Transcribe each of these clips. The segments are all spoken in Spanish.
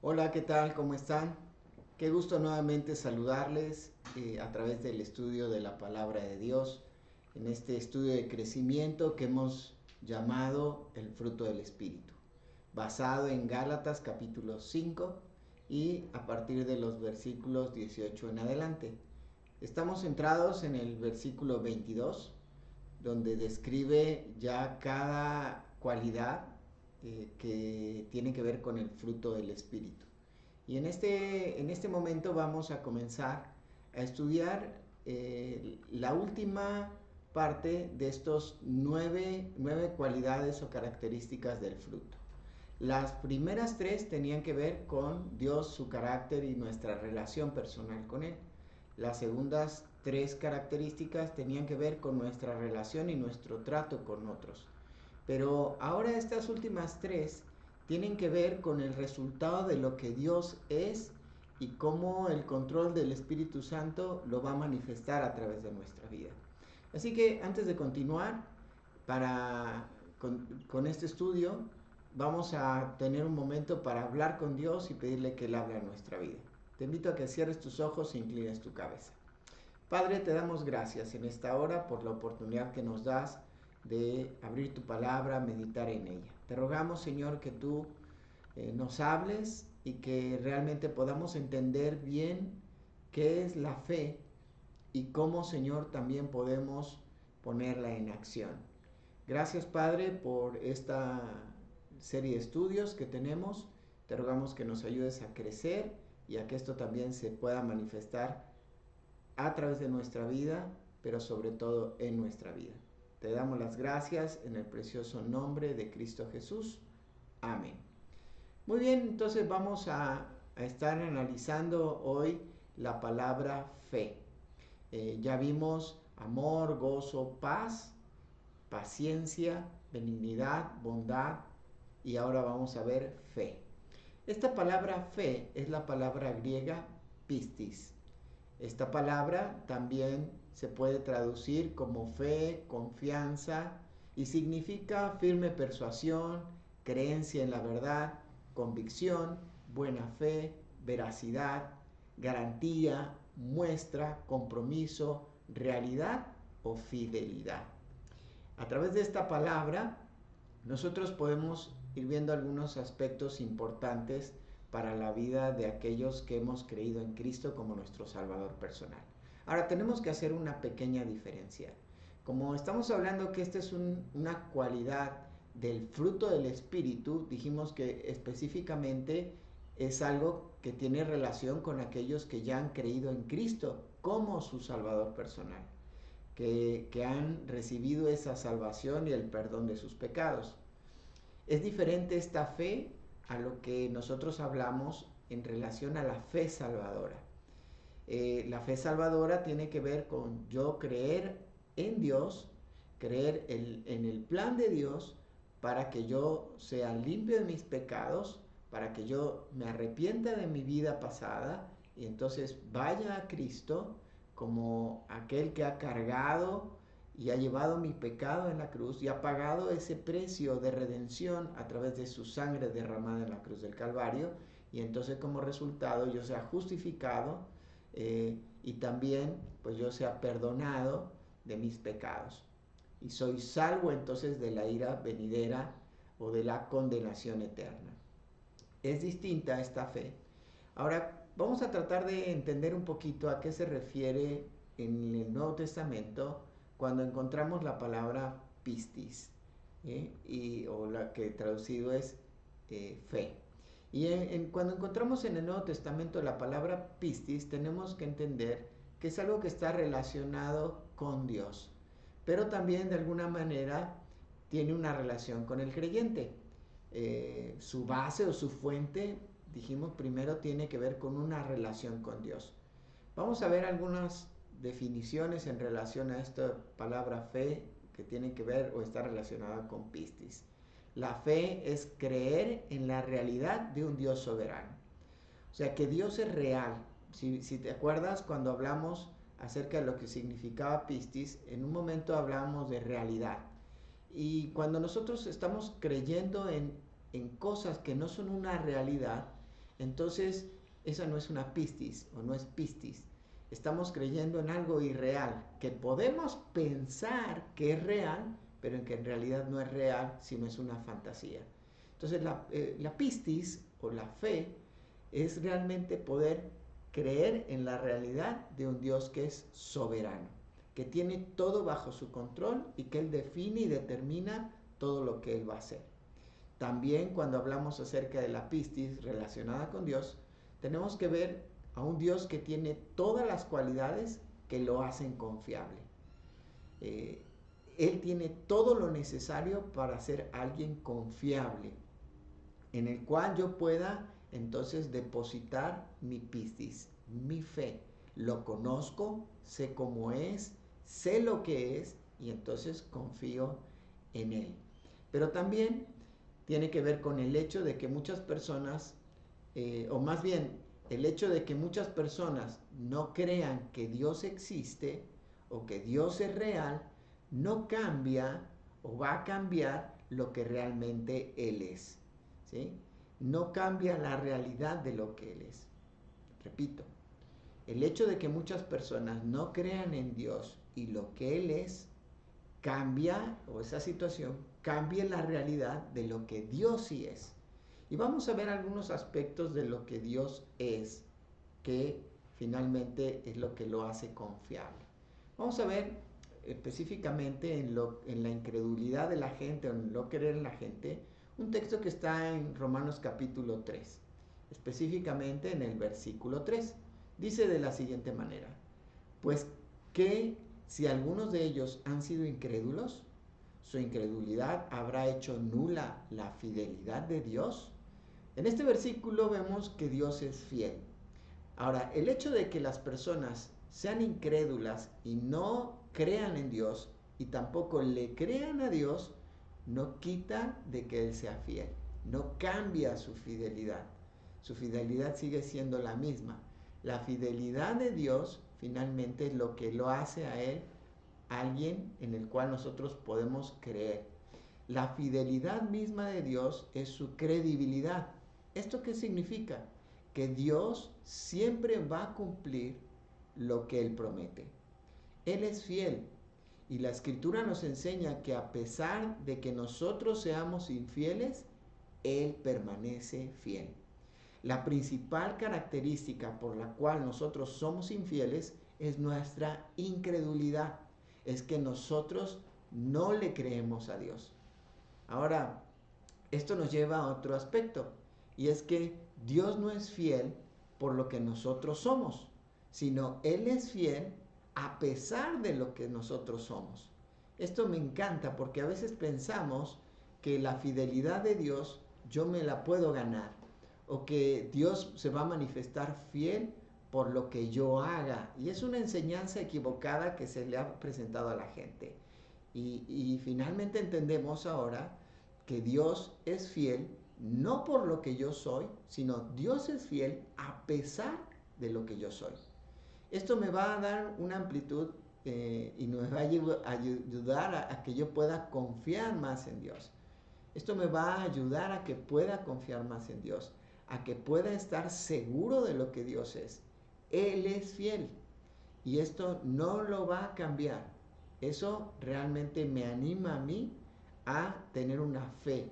Hola, ¿qué tal? ¿Cómo están? Qué gusto nuevamente saludarles a través del estudio de la palabra de Dios, en este estudio de crecimiento que hemos llamado el fruto del Espíritu, basado en Gálatas capítulo 5 y a partir de los versículos 18 en adelante. Estamos centrados en el versículo 22, donde describe ya cada cualidad que tiene que ver con el fruto del Espíritu. Y en este momento vamos a comenzar a estudiar la última parte de estos nueve cualidades o características del fruto. Las primeras tres tenían que ver con Dios, su carácter y nuestra relación personal con Él. Las segundas tres características tenían que ver con nuestra relación y nuestro trato con otros. Pero ahora estas últimas tres tienen que ver con el resultado de lo que Dios es y cómo el control del Espíritu Santo lo va a manifestar a través de nuestra vida. Así que antes de continuar con este estudio, vamos a tener un momento para hablar con Dios y pedirle que Él hable a nuestra vida. Te invito a que cierres tus ojos e inclines tu cabeza. Padre, te damos gracias en esta hora por la oportunidad que nos das de abrir tu palabra, meditar en ella. Te rogamos, Señor, que tú nos hables y que realmente podamos entender bien qué es la fe y cómo, Señor, también podemos ponerla en acción. Gracias, Padre, por esta serie de estudios que tenemos. Te rogamos que nos ayudes a crecer y a que esto también se pueda manifestar a través de nuestra vida, pero sobre todo en nuestra vida. Te damos las gracias en el precioso nombre de Cristo Jesús. Amén. Muy bien, entonces vamos a estar analizando hoy la palabra fe. Ya vimos amor, gozo, paz, paciencia, benignidad, bondad y ahora vamos a ver fe. Esta palabra fe es la palabra griega pistis. Esta palabra también se puede traducir como fe, confianza y significa firme persuasión, creencia en la verdad, convicción, buena fe, veracidad, garantía, muestra, compromiso, realidad o fidelidad. A través de esta palabra nosotros podemos ir viendo algunos aspectos importantes para la vida de aquellos que hemos creído en Cristo como nuestro Salvador personal. Ahora tenemos que hacer una pequeña diferencia. Como estamos hablando que esta es una cualidad del fruto del Espíritu, dijimos que específicamente es algo que tiene relación con aquellos que ya han creído en Cristo como su Salvador personal, que han recibido esa salvación y el perdón de sus pecados. Es diferente esta fe a lo que nosotros hablamos en relación a la fe salvadora. La fe salvadora tiene que ver con yo creer en Dios, creer en el plan de Dios para que yo sea limpio de mis pecados, para que yo me arrepienta de mi vida pasada y entonces vaya a Cristo como aquel que ha cargado y ha llevado mi pecado en la cruz y ha pagado ese precio de redención a través de su sangre derramada en la cruz del Calvario, y entonces como resultado yo sea justificado y también pues yo sea perdonado de mis pecados y soy salvo entonces de la ira venidera o de la condenación eterna. Es distinta esta fe. Ahora vamos a tratar de entender un poquito a qué se refiere en el Nuevo Testamento cuando encontramos la palabra pistis, o la que traducido es fe. Y cuando encontramos en el Nuevo Testamento la palabra pistis, tenemos que entender que es algo que está relacionado con Dios, pero también de alguna manera tiene una relación con el creyente. Su base o su fuente, dijimos primero, tiene que ver con una relación con Dios. Vamos a ver algunas definiciones en relación a esta palabra fe que tiene que ver o está relacionada con pistis. La fe es creer en la realidad de un Dios soberano. O sea, que Dios es real. Si te acuerdas, cuando hablamos acerca de lo que significaba pistis, en un momento hablábamos de realidad. Y cuando nosotros estamos creyendo en cosas que no son una realidad, entonces esa no es una pistis o no es pistis. Estamos creyendo en algo irreal, que podemos pensar que es real, pero en que en realidad no es real, sino es una fantasía. Entonces la pistis o la fe es realmente poder creer en la realidad de un Dios que es soberano, que tiene todo bajo su control y que Él define y determina todo lo que Él va a hacer. También cuando hablamos acerca de la pistis relacionada con Dios, tenemos que ver a un Dios que tiene todas las cualidades que lo hacen confiable. Él tiene todo lo necesario para ser alguien confiable, en el cual yo pueda entonces depositar mi pistis, mi fe. Lo conozco, sé cómo es, sé lo que es y entonces confío en Él. Pero también tiene que ver con el hecho de que muchas personas, o más bien el hecho de que muchas personas no crean que Dios existe o que Dios es real, no cambia o va a cambiar lo que realmente Él es. ¿Sí? No cambia la realidad de lo que Él es. Repito, el hecho de que muchas personas no crean en Dios y lo que Él es, cambia, o esa situación, cambia la realidad de lo que Dios sí es. Y vamos a ver algunos aspectos de lo que Dios es, que finalmente es lo que lo hace confiable. Vamos a ver específicamente en la incredulidad de la gente, o en no creer en la gente, un texto que está en Romanos capítulo 3, específicamente en el versículo 3. Dice de la siguiente manera: pues que si algunos de ellos han sido incrédulos, su incredulidad habrá hecho nula la fidelidad de Dios. En este versículo vemos que Dios es fiel. Ahora, el hecho de que las personas sean incrédulas y no crean en Dios y tampoco le crean a Dios, no quita de que Él sea fiel, no cambia su fidelidad. Su fidelidad sigue siendo la misma. La fidelidad de Dios finalmente es lo que lo hace a Él alguien en el cual nosotros podemos creer. La fidelidad misma de Dios es su credibilidad. ¿Esto qué significa? Que Dios siempre va a cumplir lo que Él promete. Él es fiel y la Escritura nos enseña que a pesar de que nosotros seamos infieles, Él permanece fiel. La principal característica por la cual nosotros somos infieles es nuestra incredulidad. Es que nosotros no le creemos a Dios. Ahora, esto nos lleva a otro aspecto, y es que Dios no es fiel por lo que nosotros somos, sino Él es fiel a pesar de lo que nosotros somos. Esto me encanta porque a veces pensamos que la fidelidad de Dios yo me la puedo ganar, o que Dios se va a manifestar fiel por lo que yo haga. Y es una enseñanza equivocada que se le ha presentado a la gente. Y finalmente entendemos ahora que Dios es fiel no por lo que yo soy, sino Dios es fiel a pesar de lo que yo soy. Esto me va a dar una amplitud y me va a ayudar a que yo pueda confiar más en Dios. Esto me va a ayudar a que pueda confiar más en Dios, a que pueda estar seguro de lo que Dios es. Él es fiel y esto no lo va a cambiar. Eso realmente me anima a mí a tener una fe,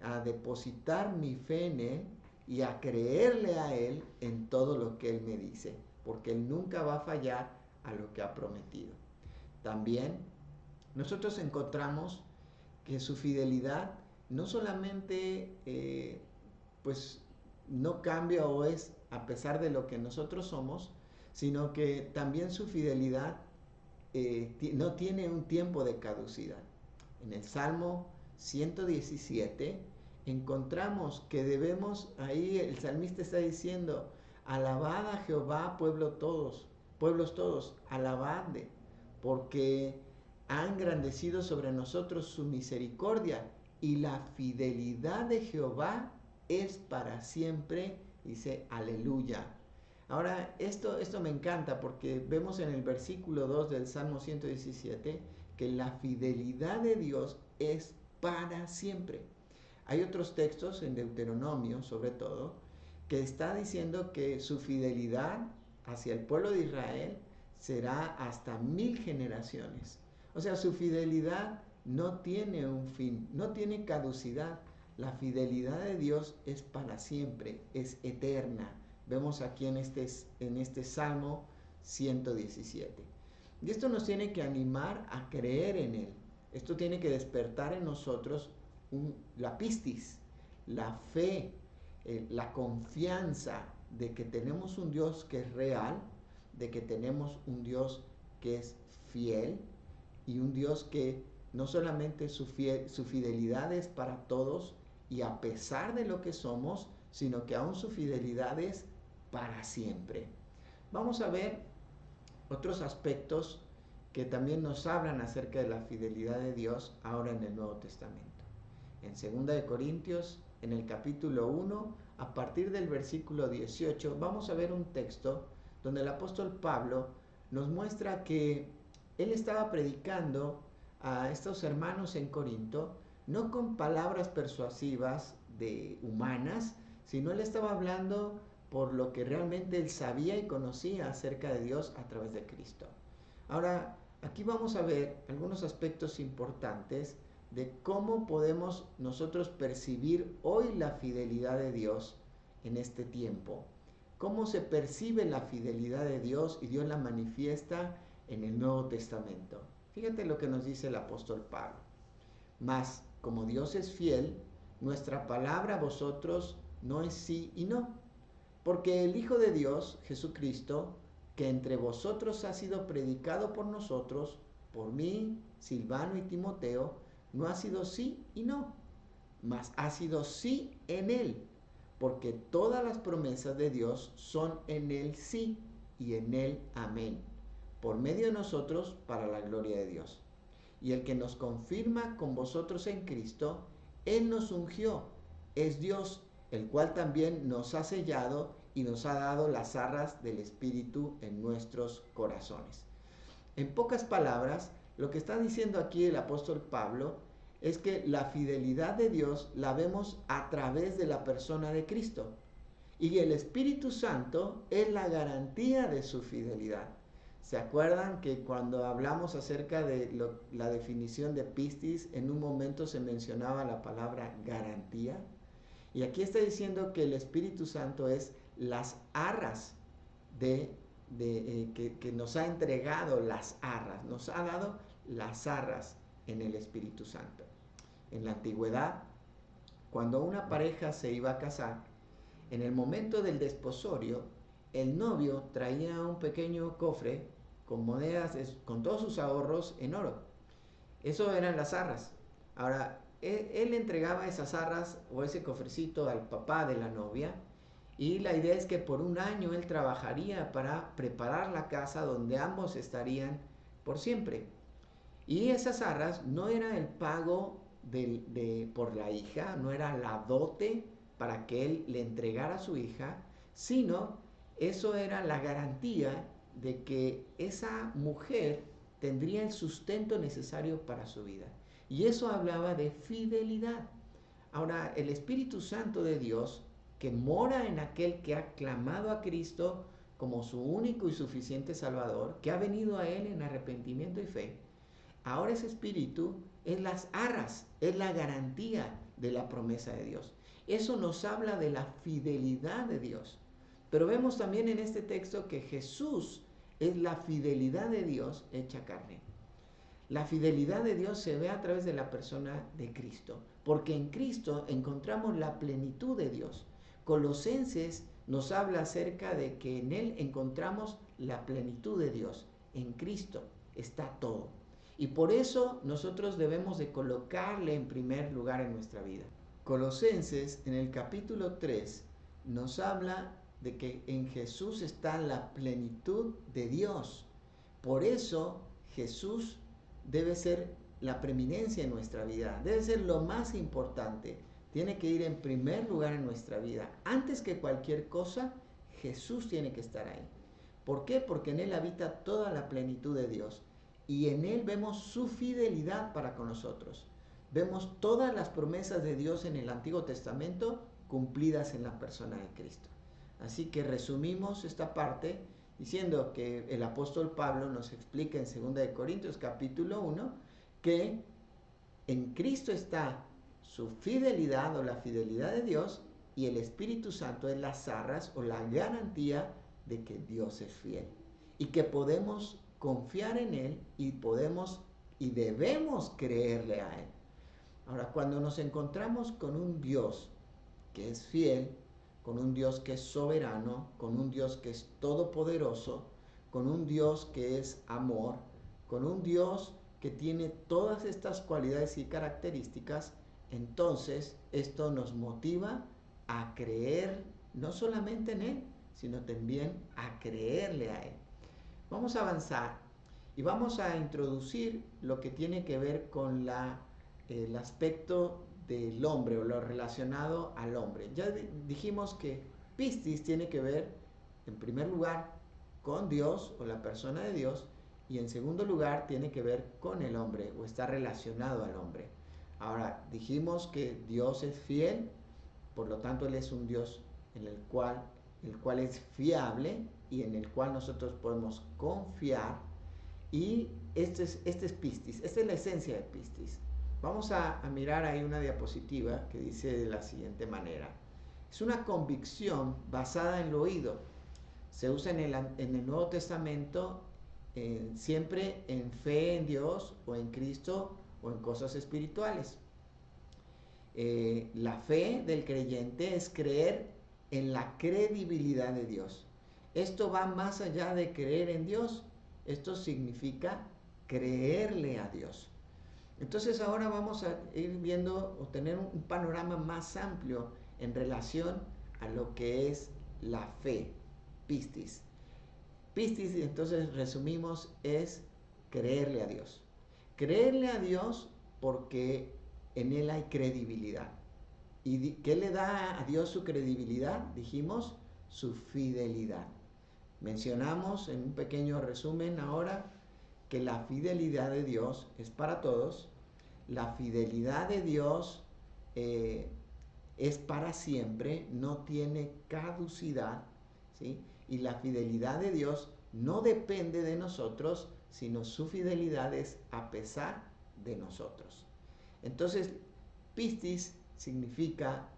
a depositar mi fe en Él y a creerle a Él en todo lo que Él me dice, porque Él nunca va a fallar a lo que ha prometido. También nosotros encontramos que su fidelidad no solamente pues no cambia o es a pesar de lo que nosotros somos, sino que también su fidelidad no tiene un tiempo de caducidad. En el Salmo 117 encontramos que debemos, ahí el salmista está diciendo: alabad a Jehová, pueblos todos, alabadle, porque ha engrandecido sobre nosotros su misericordia y la fidelidad de Jehová es para siempre. Dice, aleluya. Ahora, esto me encanta porque vemos en el versículo 2 del Salmo 117 que la fidelidad de Dios es para siempre. Hay otros textos en Deuteronomio, sobre todo, que está diciendo que su fidelidad hacia el pueblo de Israel será hasta 1000 generaciones. O sea, su fidelidad no tiene un fin, no tiene caducidad. La fidelidad de Dios es para siempre, es eterna. Vemos aquí en este Salmo 117. Y esto nos tiene que animar a creer en Él. Esto tiene que despertar en nosotros la pistis, la fe, la confianza de que tenemos un Dios que es real, de que tenemos un Dios que es fiel y un Dios que no solamente su fidelidad es para todos y a pesar de lo que somos, sino que aún su fidelidad es para siempre. Vamos a ver otros aspectos que también nos hablan acerca de la fidelidad de Dios ahora en el Nuevo Testamento. En 2 de Corintios, en el capítulo 1, a partir del versículo 18, vamos a ver un texto donde el apóstol Pablo nos muestra que él estaba predicando a estos hermanos en Corinto, no con palabras persuasivas humanas, sino él estaba hablando por lo que realmente él sabía y conocía acerca de Dios a través de Cristo. Ahora, aquí vamos a ver algunos aspectos importantes de cómo podemos nosotros percibir hoy la fidelidad de Dios en este tiempo. Cómo se percibe la fidelidad de Dios y Dios la manifiesta en el Nuevo Testamento. Fíjate lo que nos dice el apóstol Pablo. Mas, como Dios es fiel, nuestra palabra a vosotros no es sí y no. Porque el Hijo de Dios, Jesucristo, que entre vosotros ha sido predicado por nosotros, por mí, Silvano y Timoteo, no ha sido sí y no, mas ha sido sí en Él, porque todas las promesas de Dios son en Él sí y en Él amén, por medio de nosotros para la gloria de Dios. Y el que nos confirma con vosotros en Cristo, Él nos ungió, es Dios, el cual también nos ha sellado y nos ha dado las arras del Espíritu en nuestros corazones. En pocas palabras, lo que está diciendo aquí el apóstol Pablo es que la fidelidad de Dios la vemos a través de la persona de Cristo. Y el Espíritu Santo es la garantía de su fidelidad. ¿Se acuerdan que cuando hablamos acerca de la definición de pistis, en un momento se mencionaba la palabra garantía? Y aquí está diciendo que el Espíritu Santo es las arras que nos ha entregado las arras, nos ha dado las arras en el Espíritu Santo. En la antigüedad, cuando una pareja se iba a casar, en el momento del desposorio, el novio traía un pequeño cofre con monedas, con todos sus ahorros en oro. Eso eran las arras. Ahora, él entregaba esas arras o ese cofrecito al papá de la novia y la idea es que por un año él trabajaría para preparar la casa donde ambos estarían por siempre. Y esas arras no era el pago por la hija, no era la dote para que él le entregara a su hija, sino eso era la garantía de que esa mujer tendría el sustento necesario para su vida. Y eso hablaba de fidelidad. Ahora, el Espíritu Santo de Dios, que mora en aquel que ha clamado a Cristo como su único y suficiente Salvador, que ha venido a Él en arrepentimiento y fe, ahora ese Espíritu es las arras, es la garantía de la promesa de Dios. Eso nos habla de la fidelidad de Dios. Pero vemos también en este texto que Jesús es la fidelidad de Dios hecha carne. La fidelidad de Dios se ve a través de la persona de Cristo, porque en Cristo encontramos la plenitud de Dios. Colosenses nos habla acerca de que en Él encontramos la plenitud de Dios. En Cristo está todo. Y por eso nosotros debemos de colocarle en primer lugar en nuestra vida. Colosenses en el capítulo 3 nos habla de que en Jesús está la plenitud de Dios. Por eso Jesús debe ser la preeminencia en nuestra vida, debe ser lo más importante, tiene que ir en primer lugar en nuestra vida. Antes que cualquier cosa, Jesús tiene que estar ahí. ¿Por qué? Porque en Él habita toda la plenitud de Dios y en Él vemos su fidelidad para con nosotros. Vemos todas las promesas de Dios en el Antiguo Testamento cumplidas en la persona de Cristo. Así que resumimos esta parte diciendo que el apóstol Pablo nos explica en 2 Corintios capítulo 1 que en Cristo está su fidelidad o la fidelidad de Dios y el Espíritu Santo es las arras o la garantía de que Dios es fiel y que podemos confiar en Él y podemos y debemos creerle a Él. Ahora, cuando nos encontramos con un Dios que es fiel, con un Dios que es soberano, con un Dios que es todopoderoso, con un Dios que es amor, con un Dios que tiene todas estas cualidades y características, entonces esto nos motiva a creer no solamente en Él, sino también a creerle a Él. Vamos a avanzar y vamos a introducir lo que tiene que ver con el aspecto del hombre o lo relacionado al hombre. Ya dijimos que pistis tiene que ver, en primer lugar, con Dios o la persona de Dios, y en segundo lugar tiene que ver con el hombre o está relacionado al hombre. Ahora, dijimos que Dios es fiel, por lo tanto Él es un Dios en el cual es fiable y en el cual nosotros podemos confiar. Y este es pistis, esta es la esencia de pistis. Vamos a mirar ahí una diapositiva que dice de la siguiente manera. Es una convicción basada en el oído. Se usa en el Nuevo Testamento siempre en fe en Dios o en Cristo o en cosas espirituales. La fe del creyente es creer en la credibilidad de Dios. Esto va más allá de creer en Dios. Esto significa creerle a Dios. Entonces ahora vamos a ir viendo o tener un panorama más amplio en relación a lo que es la fe, pistis. Pistis, entonces resumimos, es creerle a Dios. Creerle a Dios porque en Él hay credibilidad. ¿Y qué le da a Dios su credibilidad? Dijimos, su fidelidad. Mencionamos en un pequeño resumen ahora que la fidelidad de Dios es para todos. La fidelidad de Dios es para siempre, no tiene caducidad, ¿sí? Y la fidelidad de Dios no depende de nosotros, sino su fidelidad es a pesar de nosotros. Entonces, pistis significa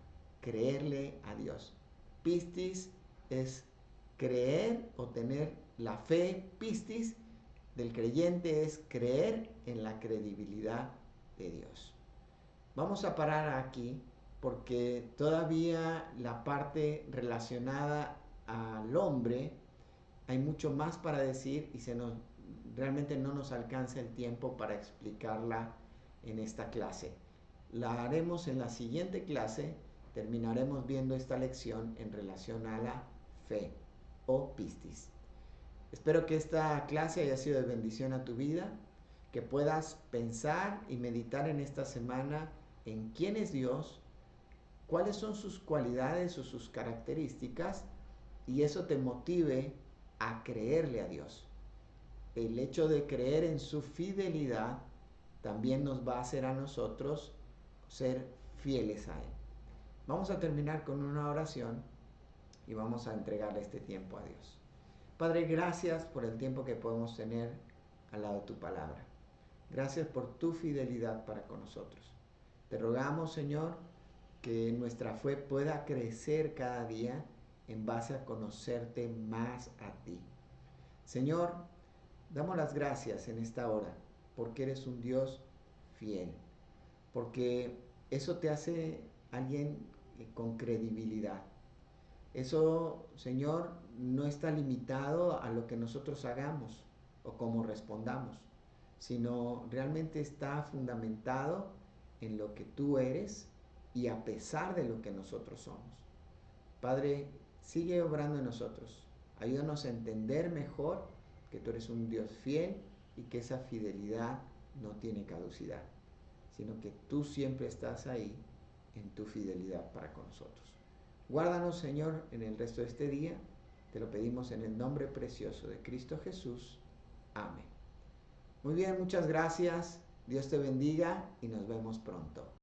creerle a Dios. Pistis es creer o tener la fe. Pistis del creyente es creer en la credibilidad de Dios. Vamos a parar aquí porque todavía la parte relacionada al hombre hay mucho más para decir y realmente no nos alcanza el tiempo para explicarla en esta clase. La haremos en la siguiente clase, terminaremos viendo esta lección en relación a la fe o pistis. Espero que esta clase haya sido de bendición a tu vida, que puedas pensar y meditar en esta semana en quién es Dios, cuáles son sus cualidades o sus características, y eso te motive a creerle a Dios. El hecho de creer en su fidelidad también nos va a hacer a nosotros ser fieles a Él. Vamos a terminar con una oración y vamos a entregarle este tiempo a Dios. Padre, gracias por el tiempo que podemos tener al lado de tu palabra. Gracias por tu fidelidad para con nosotros. Te rogamos, Señor, que nuestra fe pueda crecer cada día en base a conocerte más a ti. Señor, damos las gracias en esta hora porque eres un Dios fiel, porque eso te hace alguien con credibilidad. Eso, Señor, no está limitado a lo que nosotros hagamos o cómo respondamos, sino realmente está fundamentado en lo que tú eres y a pesar de lo que nosotros somos. Padre, sigue obrando en nosotros. Ayúdanos a entender mejor que tú eres un Dios fiel y que esa fidelidad no tiene caducidad, sino que tú siempre estás ahí en tu fidelidad para con nosotros. Guárdanos, Señor, en el resto de este día Te lo pedimos en el nombre precioso de Cristo Jesús. Amén. Muy bien, muchas gracias. Dios te bendiga y nos vemos pronto.